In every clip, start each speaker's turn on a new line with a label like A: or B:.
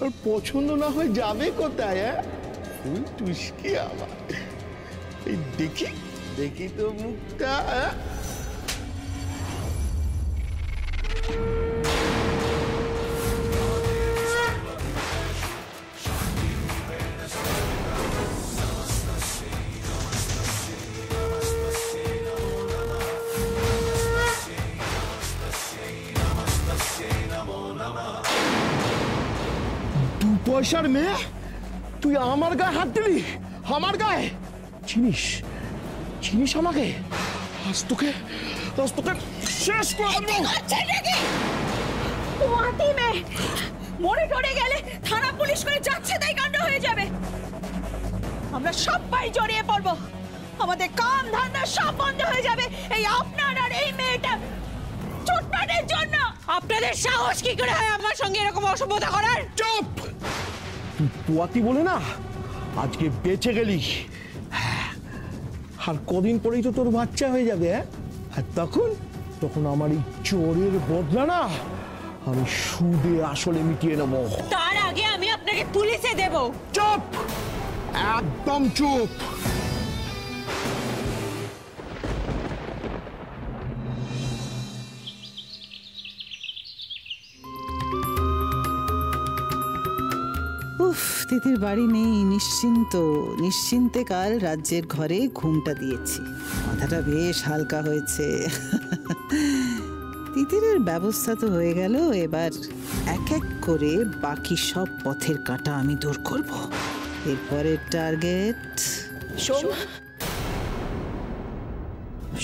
A: আর পছন্দ না হয় যাবে কোথায়? ফুল টুসকি আমার, এই দেখি দেখি তো মুখটা। দু পয়সার মেয়ে, তুই আমার গায়ে হাত দিলি? আমার গায়ে? চিনিস চিনিস আমাকে? আজ তোকে শেষ করে দেবো।
B: মরে টরে গেলে থানা পুলিশ করে যাচ্ছে তাই কাণ্ড হয়ে যাবে। আমরা সবাই জড়িয়ে পড়বো, আমাদের কাম ধান্দা সব বন্ধ হয়ে যাবে এই আপনার আর এই মেয়েটা চোটপাটের জন্য। আপনাদের সাহস কি করে হয় আমার সঙ্গে এরকম অসভ্যতা করার?
A: চুপ! তুই পুয়াতি বলে না আজকে বেঁচে গেলি, আর কদিন পরেই তো তোর বাচ্চা হয়ে যাবে। আর তখন আমার এই চোরের বদলা না আমি সুদে আসলে মিটিয়ে নেব।
B: তার আগে আমি আপনাকে পুলিশে দেব।
A: চুপ, একদম চুপ।
C: উফ, তিতির বাড়ি নেই, নিশ্চিন্তে কাল রাজ্যের ঘরে ঘুমটা দিয়েছি, মাথাটা বেশ হালকা হয়েছে। তিতিরের ব্যবস্থা তো হয়ে গেল, এবার এক এক করে বাকি সব পথের কাঁটা আমি দূর করব। এরপরের টার্গেট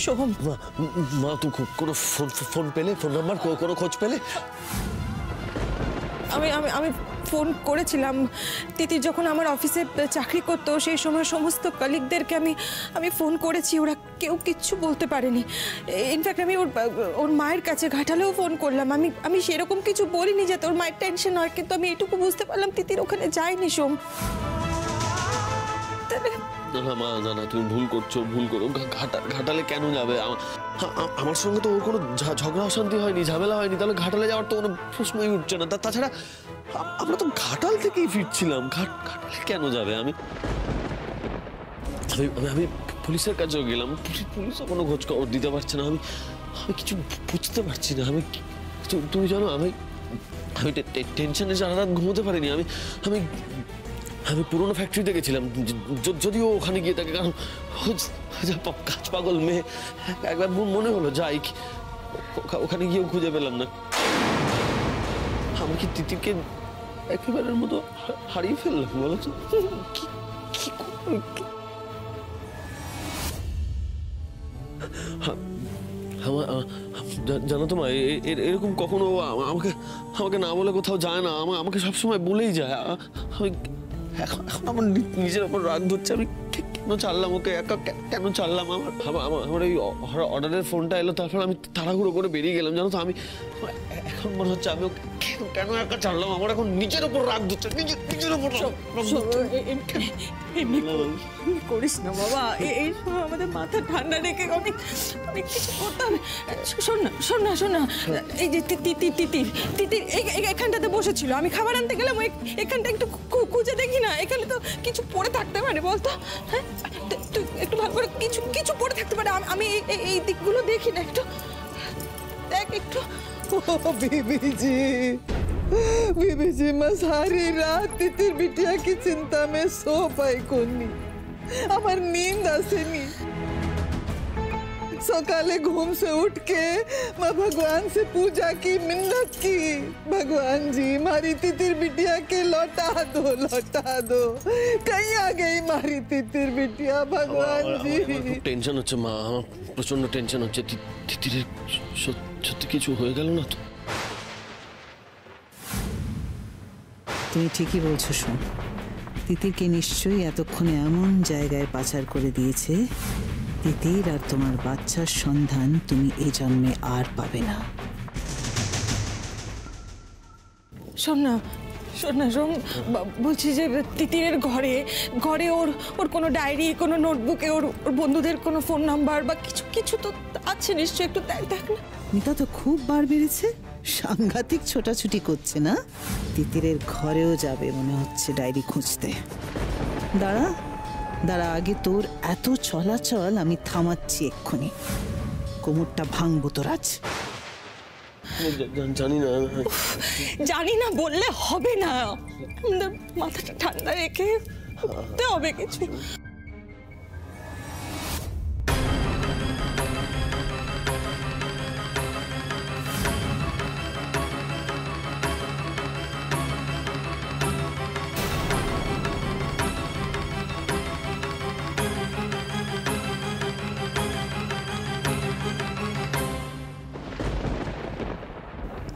B: সোহম।
D: মা, তুই কোনো ফোন পেলে? ফোন নাম্বার কোনো খোঁজ পেলে?
E: আমি ফোন করেছিলাম। তিতির যখন আমার অফিসে চাকরি করতো সেই সময় সমস্ত কলিগদেরকে আমি ফোন করেছি, ওরা কেউ কিচ্ছু বলতে পারেনি। ইনফ্যাক্ট আমি ওর মায়ের কাছে ঘাটালেও ফোন করলাম। আমি সেরকম কিছু বলিনি যাতে ওর মায়ের টেনশন হয়, কিন্তু আমি এটুকু বুঝতে পারলাম তিতির ওখানে যায়নি। সোম,
D: না মা, না তুমি ভুল করো। ঘাটালে কেন যাবে? আমার সঙ্গে তো ওর কোনো ঝগড়া অশান্তি হয়নি, ঝামেলা হয়নি, তাহলে ঘাটালে যাওয়ার তো কোনো প্রশ্নই উঠছে না। তাছাড়া আমরা তো ঘাটাল থেকেই ফিরছিলাম, ঘাটালে কেন যাবে? আমি পুলিশের কাছেও গেলাম, পুলিশও কোনো খোঁজ খবর দিতে পারছে না। আমি কিছু বুঝতে পারছি না। তুমি জানো আমি টেনশনে সারা রাত ঘুমোতে পারিনি। আমি পুরোনো ফ্যাক্টরিতে গেছিলাম, যদিও ওখানে গিয়ে থাকে, কারণ কাজ পাগল মেয়ে, একবার মনে হলো যাই, ওখানে গিয়েও খুঁজে পেলাম না। আমি কি তিতিরকে একেবারের মতো হারিয়ে ফেললাম বলো তো? জানো তো মা, এরকম কখনো আমাকে না বলে কোথাও যায় না, আমাকে সবসময় বলেই যায়। এখন আমার নিজের ওপর রাগ ধরছে, আমি কেন ছাড়লাম ওকে একা, কেন ছাড়লাম? আমার এই অর্ডারের ফোনটা এলো, তারপর আমি তাড়াহুড়ো করে বেরিয়ে গেলাম। জানো তো আমি এখন মনে হচ্ছে আমি ওকে কেন একা ছাড়লাম, আমার এখন নিজের ওপর রাগ ধরছে, নিজের ওপর
E: করিস না বাবা, এই সময় আমাদের মাথা ঠান্ডা রেখে অনেক কিছু করতে হবে। শোন না, এই যে তিতির এখানটাতে বসেছিল, আমি খাবার আনতে গেলাম, এখানটা একটু খুঁজে দেখি না, এখানে তো কিছু পড়ে থাকতে পারে, বলতো? হ্যাঁ, তুই একটু ভালো করে কিছু পড়ে থাকতে পারে, আমি এই দিকগুলো দেখি না, একটু দেখ একটু।
F: बीबी जी, मैं सारी रात तितिर बिटिया की चिंता में सो पाई कोनी, हमार नींद आसेनी। सकाले घूम से उठ के मैं भगवान से पूजा की, मिन्नत की, भगवान जी मारी तितिर बिटिया के लौटा दो। कहीं आ गई मारी तितिर बिटिया, भगवान जी।
D: टेंशन হচ্ছে মা, আমার প্রচন্ড টেনশন হচ্ছে। তিতিরের সত্যি কিছু হয়ে গেল না তো?
C: তুমি ঠিকই বলছো শোন, তিতিরকে নিশ্চয়ই এতক্ষণে এমন জায়গায় পাচার করে দিয়েছে, তিতির আর তোমার বাচ্চার সন্ধান তুমি এই জন্মে আর পাবে না।
E: শোন না, বলছি যে তিতিরের ঘরে ওর কোনো ডায়েরি, কোনো নোটবুকে ওর বন্ধুদের কোনো ফোন নাম্বার বা কিছু তো আছে নিশ্চয়ই, একটু দেখ না।
C: মিতা তো খুব বার বেড়েছে, সাংঘাতিক ছোটাছুটি করছে না? তিতিরের ঘরেও যাবে মনে হচ্ছে ডায়েরি খুঁজতে। দাঁড়া দাঁড়া, আগে তোর এত চলাচল আমি থামাচ্ছি এক্ষুনি। কোমরটা ভাঙবো তোর আজ।
D: জানি না,
E: জানি না বললে হবে না, আমাদের মাথাটা ঠান্ডা রেখে করতে হবে কিছু।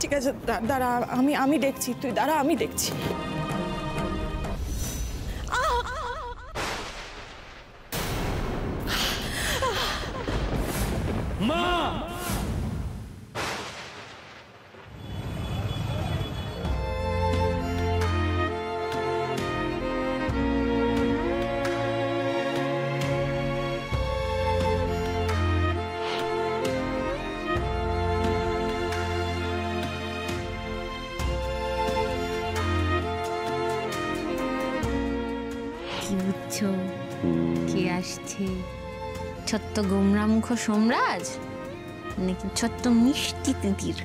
E: ঠিক আছে, দাঁড়া, আমি দেখছি, তুই দাঁড়া, আমি দেখছি।
G: কি বুঝছো? কে আসছে? ছোট্ট গোমরামুখ সোমরাজ নাকি ছোট্ট মিষ্টি তিতির?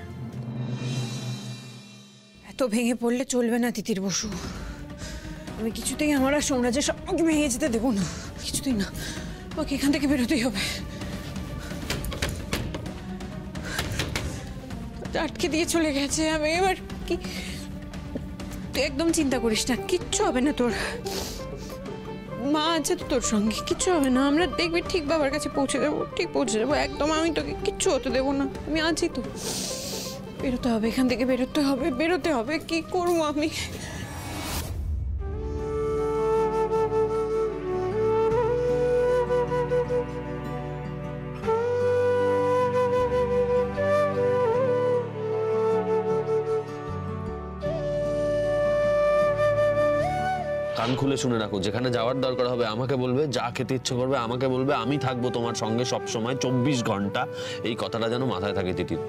E: এত ভেঙে পড়লে চলবে না তিতির বসু। আমি কিছুতেই আমার আর সোমরাজের সবকে ভেঙে যেতে দেবো না, কিছুতেই না। ওকে এখান থেকে বেরোতেই হবে। আটকে দিয়ে চলে গেছে, আমি এবার কি? তুই একদম চিন্তা করিস না, কিচ্ছু হবে না তোর। মা আছে তো তোর সঙ্গে, কিচ্ছু হবে না। আমরা দেখবি ঠিক বাবার কাছে পৌঁছে দেবো, ঠিক পৌঁছে দেবো একদম। আমি তোকে কিচ্ছু হতে দেবো না, আমি আছি তো। বেরোতে হবে এখান থেকে, বেরোতে হবে, বেরোতে হবে। কি করবো আমি?
D: কান খুলে শুনে রাখো, যেখানে যাওয়ার দরকার হবে আমাকে বলবে, যা খেতে ইচ্ছে করবে আমাকে বলবে, আমি থাকবো তোমার সঙ্গে সব সময় 24 ঘন্টা। এই কথাটা যেন মাথায় থাকে তিতির।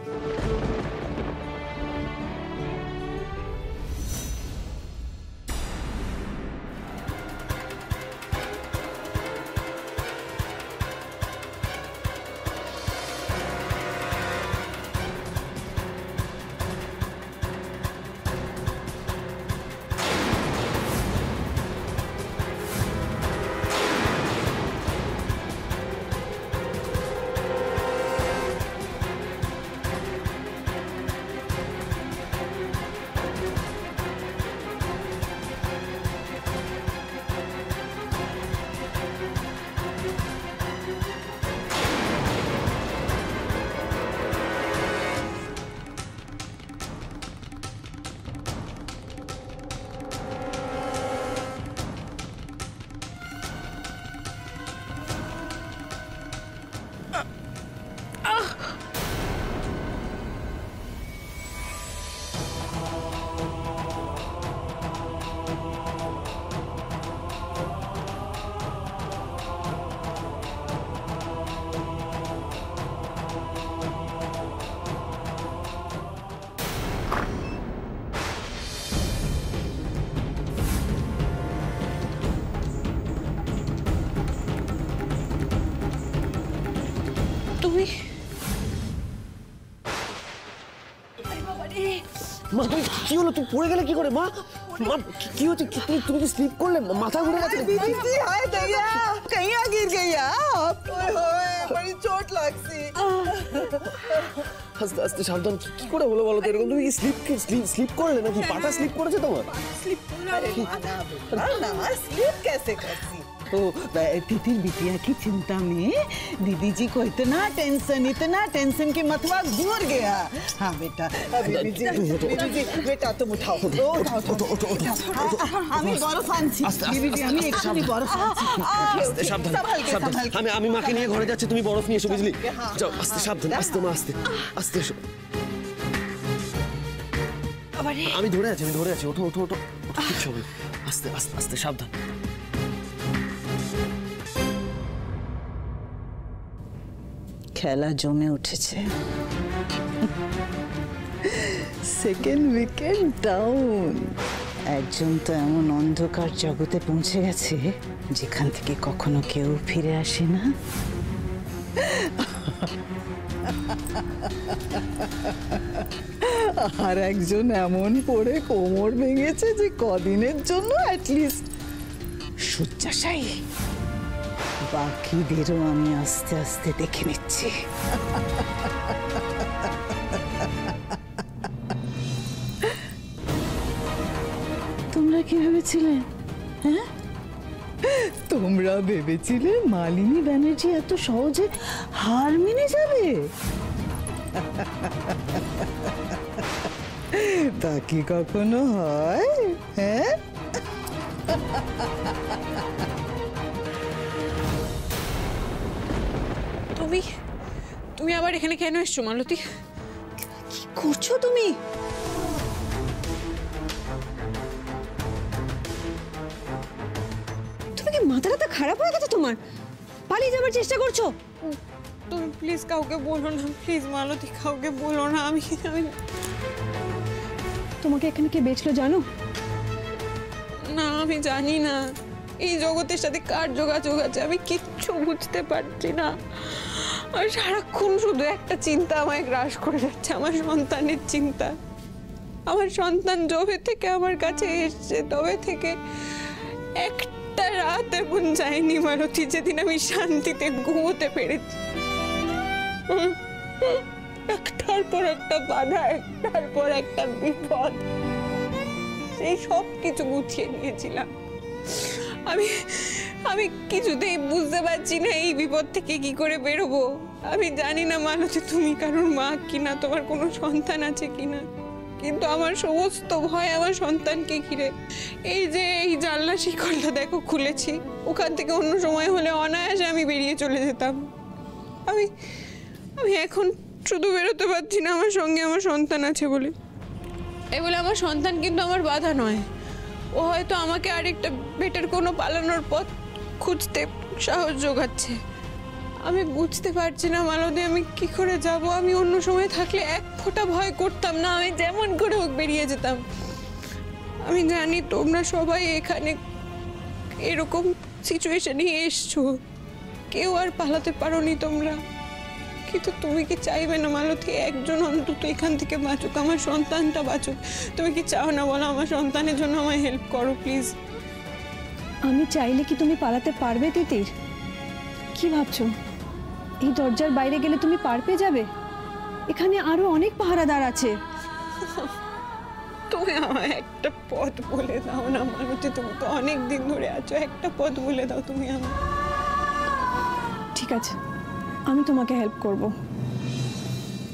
D: মা তুমি কি হলো? তুমি পড়ে গেলে কি করে মা? মা কি হচ্ছে? তুমি কি স্লিপ করলে? মাথা ঘুরে গেছে?
F: हाय दैया कहीं गिर गया ओए होए बड़ी चोट लगसी
D: আস্তে আস্তে সাবধান। কি করে হলো বলো তো এরকম? তুমি কি স্লিপ করলে নাকি? পাটা স্লিপ করেছে তোমার?
F: स्लिप ना स्लिप कैसे करसी तो तिथिर बिटिया की चिंता में दीदी जी को इतना टेंशन के मतवा घूर गया। हाँ बेटा बीबी जी बेटा तुम उठाओ हमें बरफ आनছি बीबी जी আমি এক্ষুনি বরফ আনছি।
D: আস্তে সাবধান সাবধান। আমি মাকে নিয়ে ঘরে যাচ্ছি, তুমি বরফ নিয়ে এসো বুঝলি? যাও আস্তে সাবধান, আস্তে মা আস্তে আস্তে এসো। আমি ধরে আছি ওঠো ওঠো ওঠো, কিচ্ছু হবে না। আস্তে আস্তে আস্তে সাবধান।
C: খেলা জমে উঠেছে।
F: Second weekend down.
C: একজন তো এমন অন্ধকার জগতে পৌঁছে গেছে যেখান থেকে কখনো কেউ ফিরে আসে না।
F: আর একজন এমন পড়ে কোমর ভেঙেছে যে কদিনের জন্য অ্যাটলিস্ট
C: শয্যাশায়ী। বাকিদেরও আমি আস্তে আস্তে দেখে নিচ্ছি। তোমরা কি ভেবেছিলে? হ্যাঁ,
F: তোমরা ভেবেছিলে মালিনী ব্যানার্জি এত সহজে হার মেনে যাবে? তা কি কখনো হয়? হ্যাঁ,
E: তুমি তুমি আবার এখানে কেন এসছো মালতী?
B: কি করছো তুমি? তুমি কি মাথাটা খারাপ হয়ে গেছে তোমার? পালিয়ে যাবার চেষ্টা করছো?
E: তুমি প্লিজ কাউকে বলো না, প্লিজ মালতী, কাউকে বলো না। আমি
B: তোমাকে এখানে কে বেচলো জানো?
E: না, আমি জানি না এই জগতের সাথে কার যোগাযোগ আছে, আমি কিচ্ছু বুঝতে পারছি না। আর সারাক্ষণ শুধু একটা চিন্তা আমায় গ্রাস করে যাচ্ছে, আমার সন্তানের চিন্তা। আমার সন্তান যবে থেকে আমার কাছে এসছে তবে থেকে একটা রাত এমন যায়নি মালতী যেদিন আমি শান্তিতে ঘুমোতে পেরেছি। একটার পর একটা বাধা, একটার পর একটা বিপদ, সেই সব কিছু গুছিয়ে নিয়েছিলাম। আমি কিছুতেই বুঝতে পারছি না এই বিপদ থেকে কি করে বেরোবো। আমি জানি না মালতী তুমি কারোর মা কিনা, তোমার কোনো সন্তান আছে কিনা, কিন্তু আমার সমস্ত ভয় আমার সন্তানকে ঘিরে। এই যে এই জানলা শিকলটা দেখো খুলেছি, ওখান থেকে অন্য সময় হলে অনায়াসে আমি বেরিয়ে চলে যেতাম। আমি এখন শুধু বেরোতে পারছি না আমার সঙ্গে আমার সন্তান আছে বলে। এই বলে আমার সন্তান কিন্তু আমার বাধা নয়, ও হয়তো আমাকে আরেকটা বেটার কোনো পালানোর পথ খুঁজতে সাহস যোগাচ্ছে। আমি বুঝতে পারছি না মালতী আমি কি করে যাব। আমি অন্য সময় থাকলে এক ফোঁটা ভয় করতাম না, আমি যেমন করে হোক বেরিয়ে যেতাম। আমি জানি তোমরা সবাই এখানে এরকম সিচুয়েশনে এসছো, কেউ আর পালাতে পারোনি তোমরা, কিন্তু তুমি কি চাইবে না মালতী একজন অন্তত এখান থেকে বাঁচুক, আমার সন্তানটা বাঁচুক? তুমি কি চাও না বলো? আমার সন্তানের জন্য আমায় হেল্প করো প্লিজ।
B: আমি চাইলে কি তুমি পালাতে পারবে তিতির? কি ভাবছো এই দরজার বাইরে গেলে তুমি পার পেয়ে যাবে? এখানে আরো অনেক পাহারাদার আছে।
E: তুমি আমায় একটা পথ বলে দাও না মালতী, তুমি তো অনেক দিন ধরে আছো, একটা পথ বলে দাও তুমি আমায়।
B: ঠিক আছে, আমি তোমাকে হেল্প করব,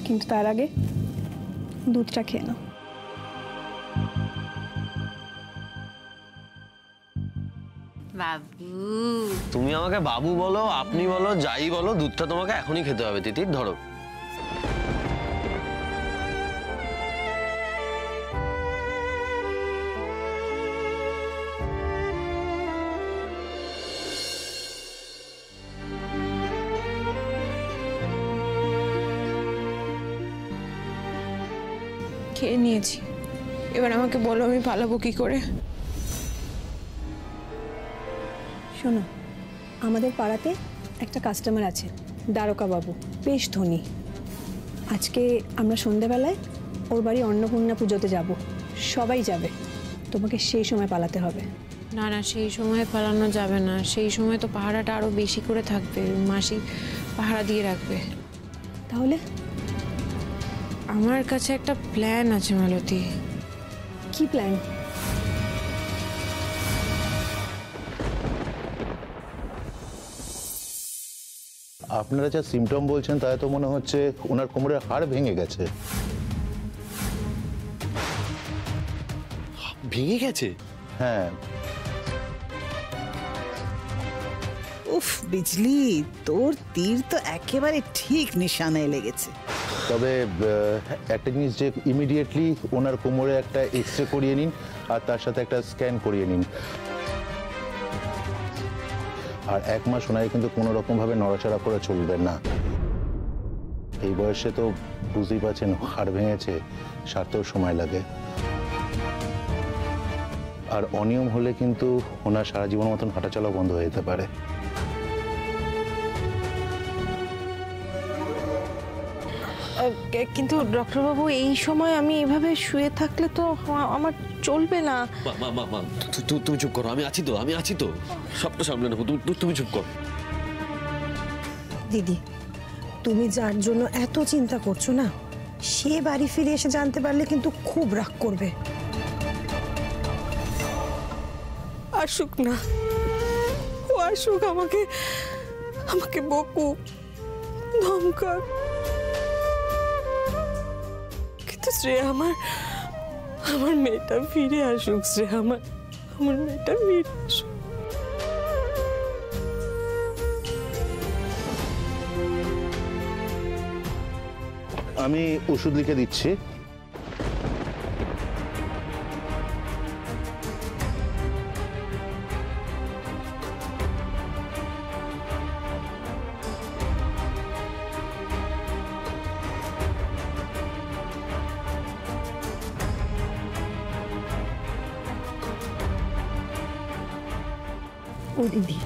B: কিন্তু তার আগে দুধটা খেয়ে নাও।
G: বাবু,
D: তুমি আমাকে বাবু বলো, আপনি বলো, যাই বলো, দুধটা তোমাকে এখনই খেতে হবে। তিতির ধরো।
E: খেয়ে নিয়েছি, এবার আমাকে বলো আমি পালাবো কি করে?
B: শোনো, আমাদের পাড়াতে একটা কাস্টমার আছে, দ্বারকা বাবু, বেশ ধনী। আজকে আমরা সন্ধেবেলায় ওর বাড়ি অন্নপূর্ণা পুজোতে যাব, সবাই যাবে। তোমাকে সেই সময় পালাতে হবে।
E: না না, সেই সময় পালানো যাবে না, সেই সময় তো পাহারাটা আরো বেশি করে থাকবে, মাসি পাহারা দিয়ে রাখবে।
B: তাহলে
E: আমার কাছে একটা প্ল্যান আছে মালতী।
B: কি প্ল্যান?
H: আপনারা যা সিমটম বলছেন তাই তো মনে হচ্ছে ওনার কোমরের হাড় ভেঙে গেছে।
D: ভেঙে গেছে?
H: হ্যাঁ।
C: উফ বিজলি, তোর তীর তো একেবারে ঠিক নিশানায় লেগেছে।
H: তবে একটা জিনিস, যে ইমিডিয়েটলি ওনার কোমরে একটা এক্সরে করিয়ে নিন আর তার সাথে একটা স্ক্যান করিয়ে নিন। আর 1 মাস ওনাকে কিন্তু কোনো রকম ভাবে নড়াচড়া করে চলবে না। এই বয়সে তো বুঝতেই পারছেন, হাড় ভেঙেছে, সারতেও সময় লাগে। আর অনিয়ম হলে কিন্তু ওনার সারা জীবন মতন হাঁটাচলা বন্ধ হয়ে যেতে পারে।
E: কিন্তু ডক্টরবাবু এই সময় আমি এভাবে শুয়ে থাকলে তো আমার চলবে না।
D: তুমি চুপ করো, আমি আছি তো সবটা সামলে নেবো, তুমি চুপ করো।
I: দিদি, তুমি যার জন্য এত চিন্তা করছো না, সে বাড়ি ফিরে এসে জানতে পারলে কিন্তু খুব রাগ করবে।
E: আসুক না, ও আসুক, আমাকে বকুক, ধমকাক, কিন্তু শ্রেয়া আমার মেয়েটা ফিরে আসুক। শ্রেয়া আমার মেয়েটা ফিরে আসুক।
H: আমি ওষুধ লিখে দিচ্ছি।
I: ও দিদি,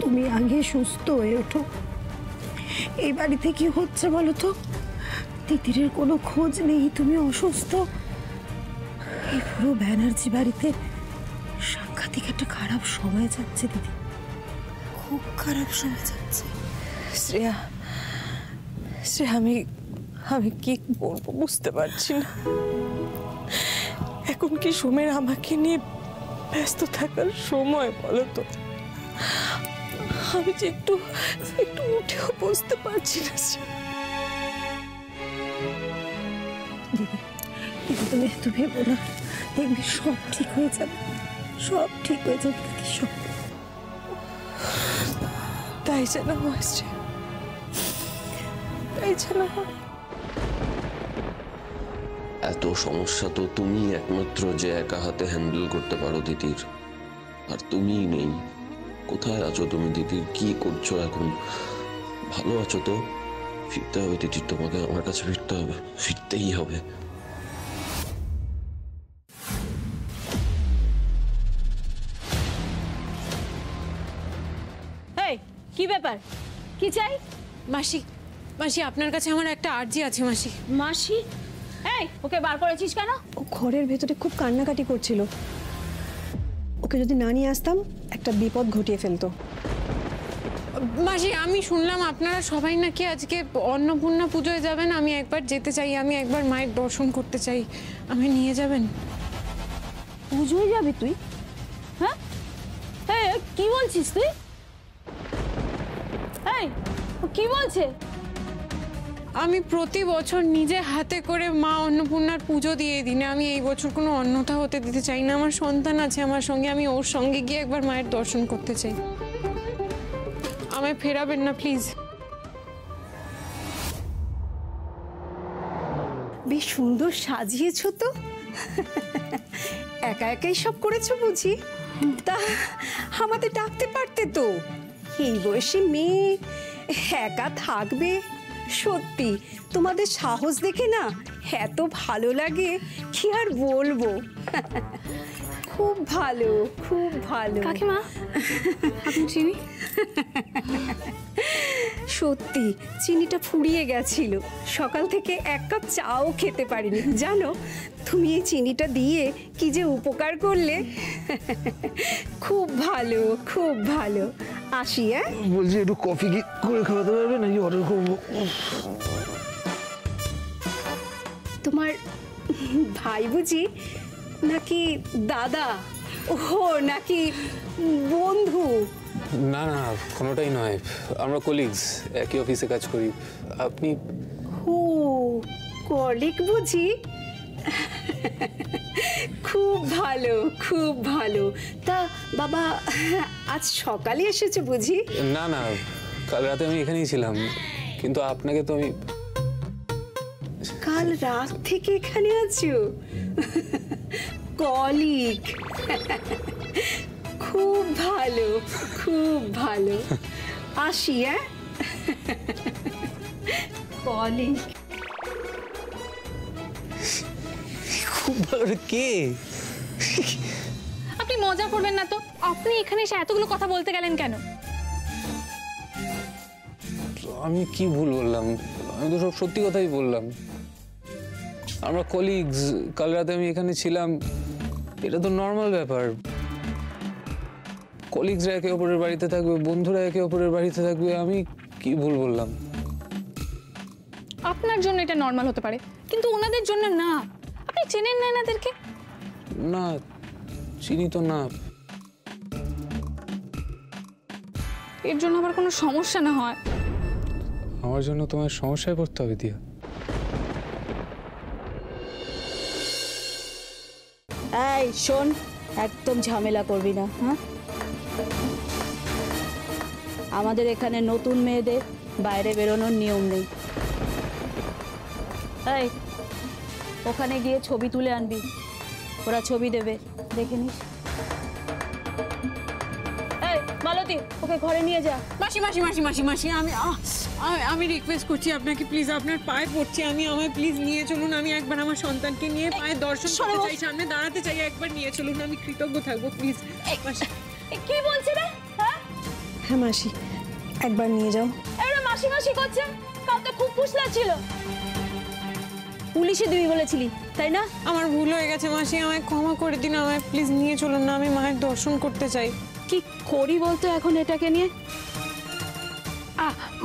I: তুমি আগে সুস্থ হয়ে ওঠো। এই বাড়িতে কি হচ্ছে বলো তো? তিতিরের কোনো খোঁজ নেই, তুমি অসুস্থ। এই পুরো ব্যানার্জি বাড়িতে সাংঘাতিক একটা খারাপ সময় যাচ্ছে দিদি, খুব খারাপ সময় যাচ্ছে।
E: শ্রেয়া, আমি কি বলবো বুঝতে পারছি না। এখন কি সোমের আমাকে নিয়ে ব্যস্ত থাকার সময় বলো তো? আমি যে একটু উঠেও বসতে পারছি না।
I: দিদি, তুমি এত ভেবো না, দেখবি সব ঠিক হয়ে যাবে, সব ঠিক হয়ে যাবে দিদি, সব।
E: তাই যেন হয়েছে, তাই যেন হয়।
D: এত সমস্যা তো তুমি একমাত্র যে একা হাতে হ্যান্ডেল করতে পারো দিদির, আর তুমিই নেই। কোথায় আছো তুমি দিদির? কি করছো এখন? ভালো আছো তো? ফিরতে হবে দিদির, তোমাকে আমার কাছে ফিরতে হবে, ফিরতেই হবে।
B: এই কি ব্যাপার, কি চাই?
E: মাসি আপনার কাছে আমার একটা আর্জি আছে।
B: মাসি, এই ওকে বার করেছিস কেন?
I: ও ঘরের ভেতরে খুব কান্নাকাটি করছিল, ওকে যদি না নিয়ে আসতাম একটা বিপদ ঘটিয়ে ফেলতো।
E: মাসি, আমি শুনলাম আপনারা সবাই নাকি আজকে অন্নপূর্ণা পুজোয় যাবেন। আমি একবার যেতে চাই, আমি একবার মায়ের দর্শন করতে চাই, আমি নিয়ে যাবেন?
B: পুজোয় যাবি তুই? হ্যাঁ, কি বলছিস তুই? এই কি বলছে?
E: আমি প্রতি বছর নিজে হাতে করে মা অন্নপূর্ণার পুজো দিয়ে দিনে, আমি এই বছর কোনো অন্যথা হতে দিতে চাই না। আমার সন্তান আছে আমার সঙ্গে, আমি ওর সঙ্গে গিয়ে একবার মায়ের দর্শন করতে চাই। আমায় ফেরাবেন না প্লিজ।
I: বেশ সুন্দর সাজিয়েছো তো, একা একাই সব করেছো বুঝি? তা আমাদের ডাকতে পারতে তো, এই বয়সে মেয়ে একা থাকবে। সত্যি তোমাদের সাহস দেখে না এত ভালো লাগে, কি আর বলবো। খুব ভালো, খুব ভালো।
B: কাকিমা, আপনি চিনি?
I: সত্যি চিনিটা ফুরিয়ে গেছিল, সকাল থেকে এক কাপ চাও খেতে পারিনি জানো। তুমি এই চিনিটা দিয়ে কি যে উপকার করলে। খুব ভালো, খুব ভালো। আসি।
A: বলছি একটু কফি কি করে খাওয়াতে পারবে নাকি অর্ডার করবো?
I: তোমার ভাই বুঝি নাকি দাদা? ও নাকি বন্ধু?
J: না না, কোনোটাই নয়, আমরা কলিগস, একই অফিসে কাজ করি। আপনি?
I: ও কলিগ বুঝি? খুব ভালো, খুব ভালো। তা বাবা আজ সকালে এসেছে বুঝি?
J: না না, কাল রাতে আমি এখানেই ছিলাম, কিন্তু আপনাকে তো আমি।
I: কাল রাত থেকে এখানে আছো? কলিগ, খুব ভালো, খুব ভালো। আসি।
B: কলিগ।
J: খুব ভালো রে, কে?
K: আপনি মজা করবেন না তো। আপনি এখানে এসে এতগুলো কথা বলতে গেলেন কেন?
J: আমি কি ভুল বললাম? আমি তো সব সত্যি কথাই বললাম। আমরা কলিগস, কাল রাতে আমি এখানে ছিলাম, এটা তো নর্মাল ব্যাপার। কলিগসরা একে অপরের বাড়িতে থাকবে, বন্ধুরা একে অপরের বাড়িতে থাকবে, আমি কি ভুল বললাম?
K: আপনার জন্য এটা নর্মাল হতে পারে, কিন্তু ওনাদের জন্য না। আপনি চেনেন না এনাদেরকে?
J: না, চিনি তো না।
K: এর জন্য আবার কোনো সমস্যা না হয়।
J: আমার জন্য তোমার সমস্যায় পড়তে হবে দিয়া।
B: এই শোন, একদম ঝামেলা করবি না, হ্যাঁ? আমাদের এখানে নতুন মেয়েদের বাইরে বেরোনোর নিয়ম নেই। এই, ওখানে গিয়ে ছবি তুলে আনবি, ওরা ছবি দেবে, দেখে নিস। এই মালতী, ওকে ঘরে নিয়ে যা।
E: মাসি মাসি মাসি মাসি মাসি আমি রিকোয়েস্ট করছি আপনাকে, প্লিজ আপনার পায়ে পড়ছি আমি, আমায় প্লিজ নিয়ে চলুন। আমি একবার আমার সন্তানকে নিয়ে পায়ে দর্শন করতে চাই, সামনে দাঁড়াতে চাই, একবার নিয়ে চলুন, আমি কৃতজ্ঞ থাকবো প্লিজ। মাসি
B: কি বলছি রে? হ্যাঁ
I: হ্যাঁ মাসি, একবার নিয়ে যাও।
B: এরা মাসি মাসি করছে, কাল তো খুব ফুসলা ছিল। পুলিশে দিবি বলেছিলি, তাই না?
E: আমার ভুল হয়ে গেছে মাসি, আমায় ক্ষমা করে দিন, আমায় প্লিজ নিয়ে চলুন না, আমি মায়ের দর্শন করতে চাই।
B: কি করি বলতো এখন এটাকে নিয়ে?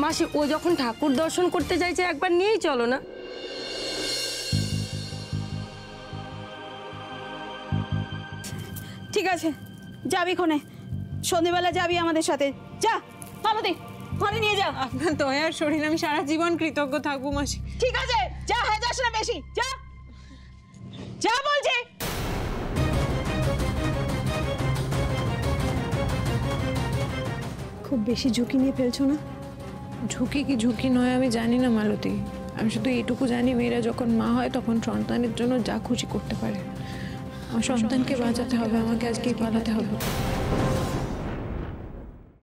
K: মাসি, ও যখন ঠাকুর দর্শন করতে চাইছে, একবার নিয়েই চলো না।
B: ঠিক আছে, যাবি ক্ষণে, সন্ধ্যেবেলা যাবি আমাদের সাথে। যা মালতী, ঘরে নিয়ে যা।
E: আপনার দয়ার শরীর, আমি সারা জীবন কৃতজ্ঞ থাকবো মাসি।
B: ঠিক আছে, যা, হ্যাঁ যাস না বেশি, যা যা বলছি।
I: খুব বেশি ঝুঁকি নিয়ে ফেলছো না?
E: ঝুঁকি কি ঝুঁকি নয় আমি জানি না মালতী, আমি শুধু এইটুকু জানি মেয়েরা যখন মা হয় তখন সন্তানের জন্য যা খুশি করতে পারে। আমার সন্তানকে বাঁচাতে হবে, আমাকে আজকেই পালাতে হবে।